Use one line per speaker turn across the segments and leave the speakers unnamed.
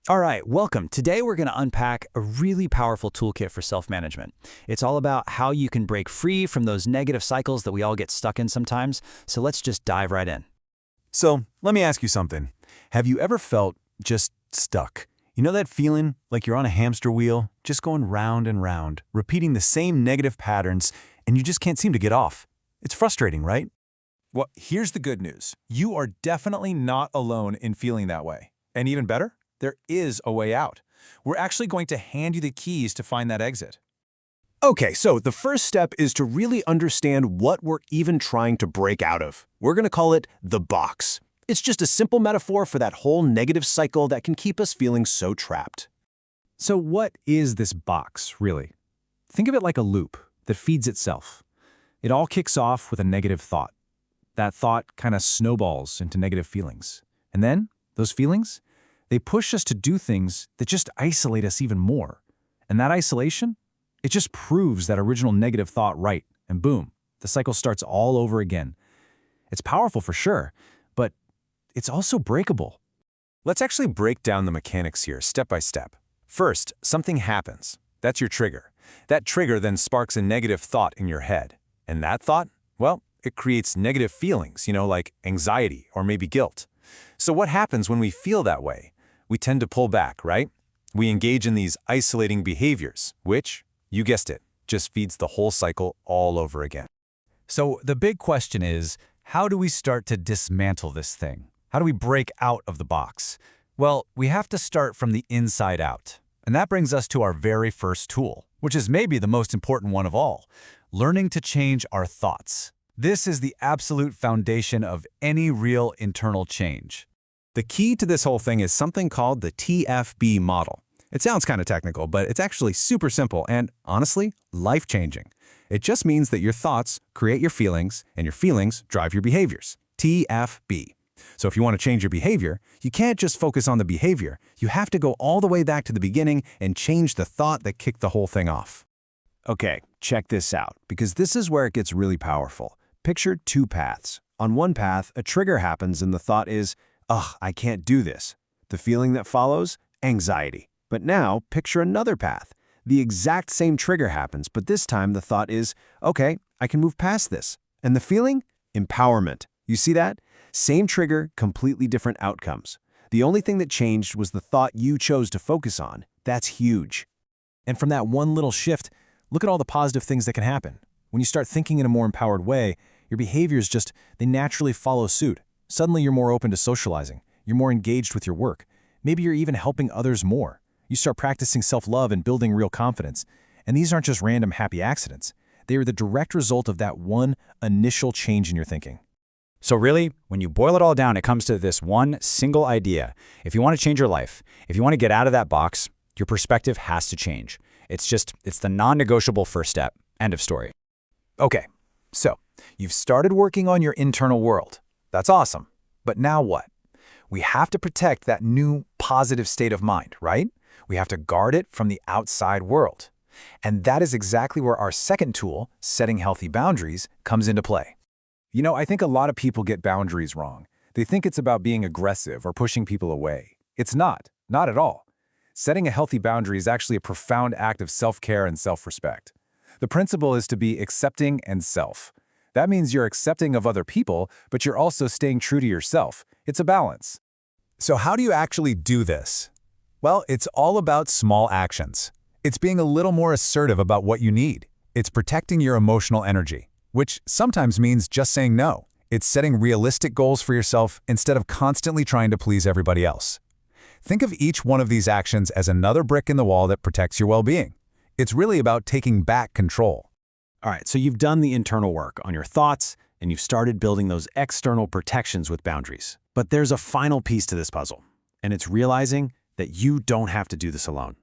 All right, welcome. Today we're going to unpack a really powerful toolkit for self-management. It's all about how you can break free from those negative cycles that we all get stuck in sometimes. So let's just dive right in.
So, let me ask you something. Have you ever felt just stuck? You know that feeling like you're on a hamster wheel, just going round and round, repeating the same negative patterns, and you just can't seem to get off? It's frustrating, right?
Well, here's the good news. You are definitely not alone in feeling that way. And even better, there is a way out. We're actually going to hand you the keys to find that exit.
Okay, so the first step is to really understand what we're even trying to break out of. We're going to call it the box. It's just a simple metaphor for that whole negative cycle that can keep us feeling so trapped.
So what is this box, really? Think of it like a loop that feeds itself. It all kicks off with a negative thought. That thought kind of snowballs into negative feelings. And then, those feelings, they push us to do things that just isolate us even more. And that isolation, it just proves that original negative thought right, and boom, the cycle starts all over again. It's powerful for sure, but it's also breakable.
Let's actually break down the mechanics here step by step. First, something happens. That's your trigger. That trigger then sparks a negative thought in your head. And that thought, well, it creates negative feelings, like anxiety or maybe guilt. So what happens when we feel that way? We tend to pull back, right? We engage in these isolating behaviors, which, you guessed it, just feeds the whole cycle all over again.
So the big question is, how do we start to dismantle this thing? How do we break out of the box? Well, we have to start from the inside out. And that brings us to our very first tool, which is maybe the most important one of all, learning to change our thoughts. This is the absolute foundation of any real internal change.
The key to this whole thing is something called the TFB model. It sounds kind of technical, but it's actually super simple and, honestly, life-changing. It just means that your thoughts create your feelings, and your feelings drive your behaviors. TFB. So if you want to change your behavior, you can't just focus on the behavior. You have to go all the way back to the beginning and change the thought that kicked the whole thing off. Okay, check this out, because this is where it gets really powerful. Picture two paths. On one path, a trigger happens and the thought is, ugh, I can't do this. The feeling that follows? Anxiety. But now, picture another path. The exact same trigger happens, but this time the thought is, okay, I can move past this. And the feeling? Empowerment. You see that? Same trigger, completely different outcomes. The only thing that changed was the thought you chose to focus on. That's huge.
And from that one little shift, look at all the positive things that can happen. When you start thinking in a more empowered way, your behaviors they naturally follow suit. Suddenly you're more open to socializing. You're more engaged with your work. Maybe you're even helping others more. You start practicing self-love and building real confidence. And these aren't just random happy accidents. They are the direct result of that one initial change in your thinking.
So really, when you boil it all down, it comes to this one single idea. If you want to change your life, if you want to get out of that box, your perspective has to change. It's the non-negotiable first step. End of story.
Okay, so you've started working on your internal world. That's awesome. But now what? We have to protect that new positive state of mind, right? We have to guard it from the outside world. And that is exactly where our second tool, setting healthy boundaries, comes into play. I think a lot of people get boundaries wrong. They think it's about being aggressive or pushing people away. It's not at all. Setting a healthy boundary is actually a profound act of self-care and self-respect. The principle is to be accepting and self. That means you're accepting of other people, but you're also staying true to yourself. It's a balance.
So how do you actually do this? Well, it's all about small actions. It's being a little more assertive about what you need. It's protecting your emotional energy, which sometimes means just saying no. It's setting realistic goals for yourself instead of constantly trying to please everybody else. Think of each one of these actions as another brick in the wall that protects your well-being. It's really about taking back control.
All right, so you've done the internal work on your thoughts, and you've started building those external protections with boundaries. But there's a final piece to this puzzle, and it's realizing that you don't have to do this alone.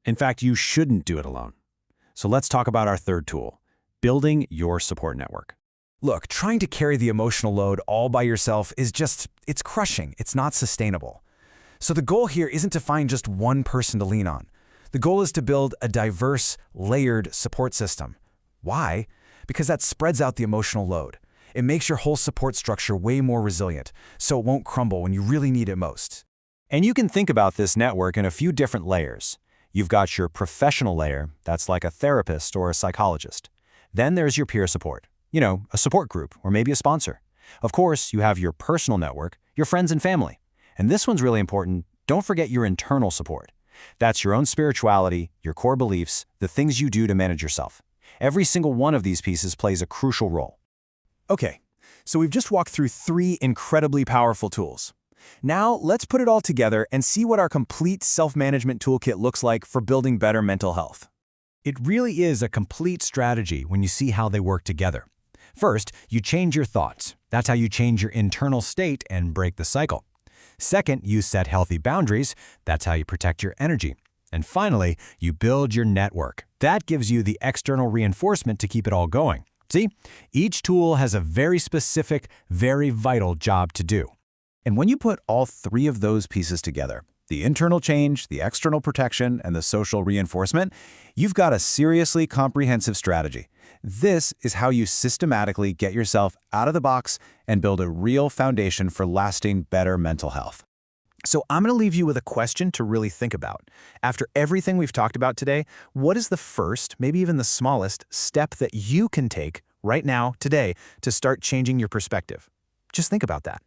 In fact, you shouldn't do it alone. So let's talk about our third tool, building your support network.
Look, trying to carry the emotional load all by yourself is it's crushing. It's not sustainable. So the goal here isn't to find just one person to lean on. The goal is to build a diverse, layered support system. Why? Because that spreads out the emotional load. It makes your whole support structure way more resilient, so it won't crumble when you really need it most.
And you can think about this network in a few different layers. You've got your professional layer, that's like a therapist or a psychologist. Then there's your peer support, a support group or maybe a sponsor. Of course, you have your personal network, your friends and family. And this one's really important. Don't forget your internal support. That's your own spirituality, your core beliefs, the things you do to manage yourself. Every single one of these pieces plays a crucial role.
Okay, so we've just walked through 3 incredibly powerful tools. Now, let's put it all together and see what our complete self-management toolkit looks like for building better mental health.
It really is a complete strategy when you see how they work together. First, you change your thoughts. That's how you change your internal state and break the cycle. Second, you set healthy boundaries. That's how you protect your energy. And finally, you build your network. That gives you the external reinforcement to keep it all going. See, each tool has a very specific, very vital job to do.
And when you put all 3 of those pieces together, the internal change, the external protection, and the social reinforcement, you've got a seriously comprehensive strategy. This is how you systematically get yourself out of the box and build a real foundation for lasting, better mental health.
So I'm going to leave you with a question to really think about. After everything we've talked about today, what is the first, maybe even the smallest, step that you can take right now, today, to start changing your perspective? Just think about that.